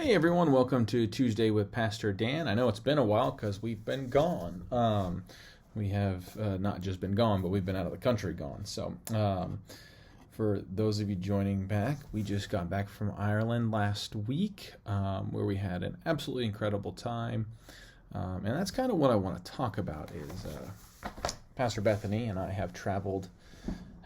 Hey everyone, welcome to Tuesday with Pastor Dan. I know it's been a while because we've been gone. We have not just been gone, but we've been out of the country gone. For those of you joining back, we just got back from Ireland last week, where we had an absolutely incredible time. And that's kind of what I want to talk about is Pastor Bethany and I have traveled.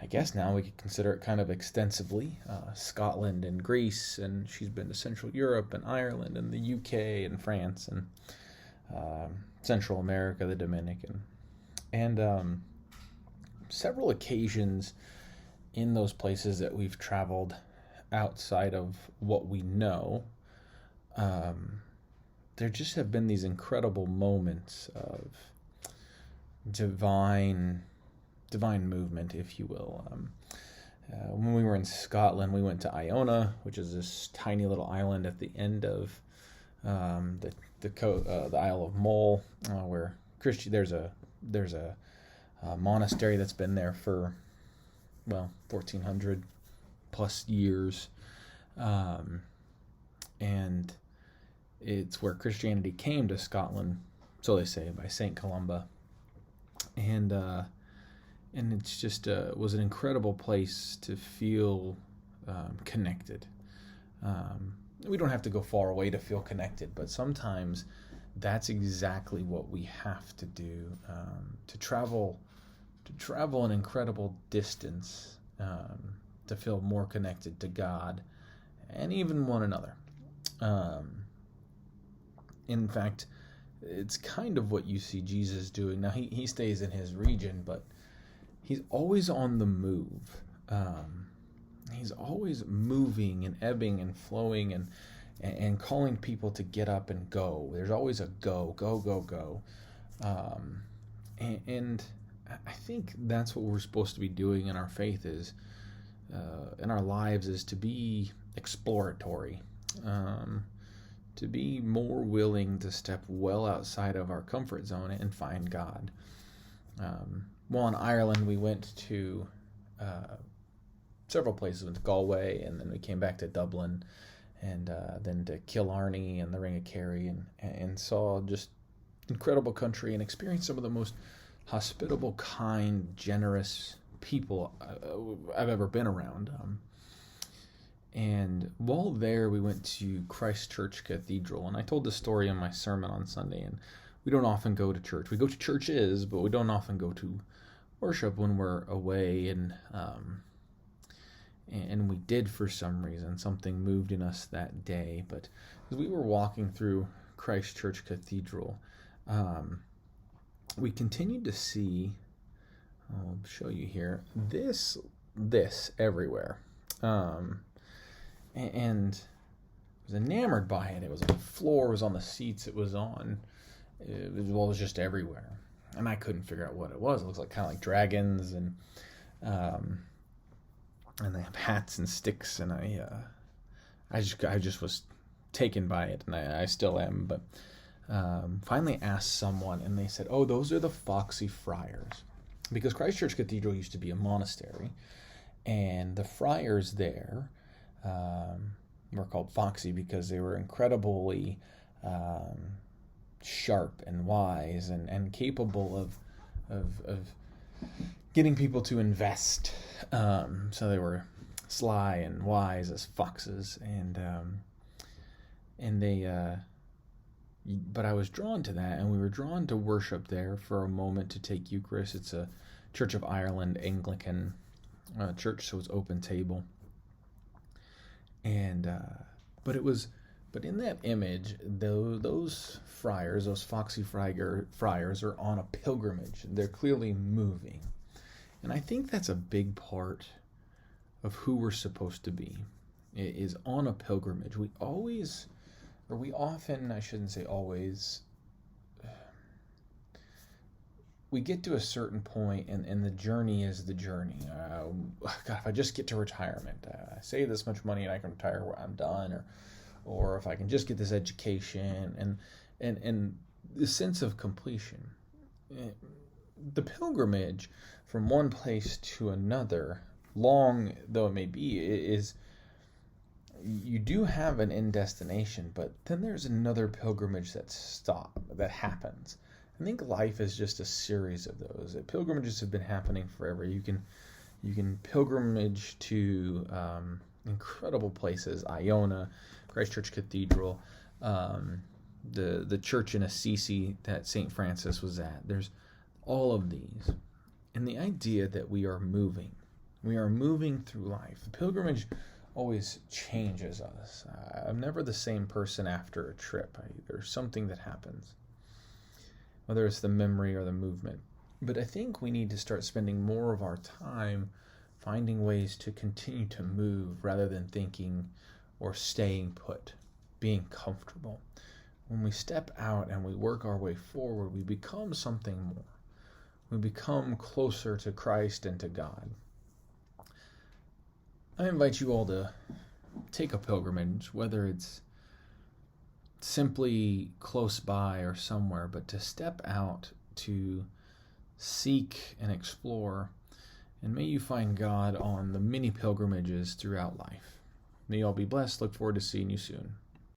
I guess now we could consider it kind of extensively, Scotland and Greece, and she's been to Central Europe and Ireland and the UK and France and Central America, the Dominican, and several occasions in those places that we've traveled outside of what we know. There just have been these incredible moments of divine movement, if you will. When we were in Scotland, we went to Iona, which is this tiny little island at the end of the Isle of Mull, where there's a monastery that's been there for 1400 plus years, and it's where Christianity came to Scotland, so they say, by Saint Columba, and it's just was an incredible place to feel connected. We don't have to go far away to feel connected, but sometimes that's exactly what we have to do, to travel an incredible distance, to feel more connected to God and even one another. In fact, it's kind of what you see Jesus doing. Now, he stays in his region, but he's always on the move. He's always moving and ebbing and flowing and calling people to get up and go. There's always a go. And I think that's what we're supposed to be doing in our faith, is in our lives, is to be exploratory, to be more willing to step well outside of our comfort zone and find God. Well, in Ireland, we went to several places. We went to Galway, and then we came back to Dublin, and then to Killarney and the Ring of Kerry, and saw just incredible country and experienced some of the most hospitable, kind, generous people I've ever been around. And while there, we went to Christ Church Cathedral, and I told this story in my sermon on Sunday, and we don't often go to church. We go to churches, but we don't often go to worship when we're away, and we did, for some reason. Something moved in us that day. But as we were walking through Christ Church Cathedral, we continued to see, I'll show you here, this everywhere. And I was enamored by it. It was on the floor, it was on the seats, it was just everywhere. And I couldn't figure out what it was. It looks like kind of like dragons, and they have hats and sticks, and I just was taken by it, and I still am. But finally asked someone, and they said, "Oh, those are the Foxy Friars," because Christ Church Cathedral used to be a monastery, and the friars there were called Foxy because they were incredibly sharp and wise and capable of getting people to invest. So they were sly and wise as foxes, but I was drawn to that, and we were drawn to worship there for a moment, to take Eucharist. It's a Church of Ireland Anglican church, so it's open table. And but in that image, those friars, those Foxy friars, are on a pilgrimage. They're clearly moving, and I think that's a big part of who we're supposed to be. It is on a pilgrimage. We often, I shouldn't say always, we get to a certain point, and the journey is the journey. God, if I just get to retirement, I save this much money and I can retire where I'm done, or if I can just get this education, and the sense of completion. The pilgrimage from one place to another, long though it may be, is you do have an end destination, but then there's another pilgrimage that happens. I think life is just a series of those. Pilgrimages have been happening forever. You can pilgrimage to incredible places, Iona, Christ Church Cathedral, the church in Assisi that St. Francis was at. There's all of these. And the idea that we are moving through life. The pilgrimage always changes us. I'm never the same person after a trip. There's something that happens, whether it's the memory or the movement. But I think we need to start spending more of our time finding ways to continue to move rather than thinking or staying put, being comfortable. When we step out and we work our way forward, we become something more. We become closer to Christ and to God. I invite you all to take a pilgrimage, whether it's simply close by or somewhere, but to step out to seek and explore. And may you find God on the many pilgrimages throughout life. May you all be blessed. Look forward to seeing you soon.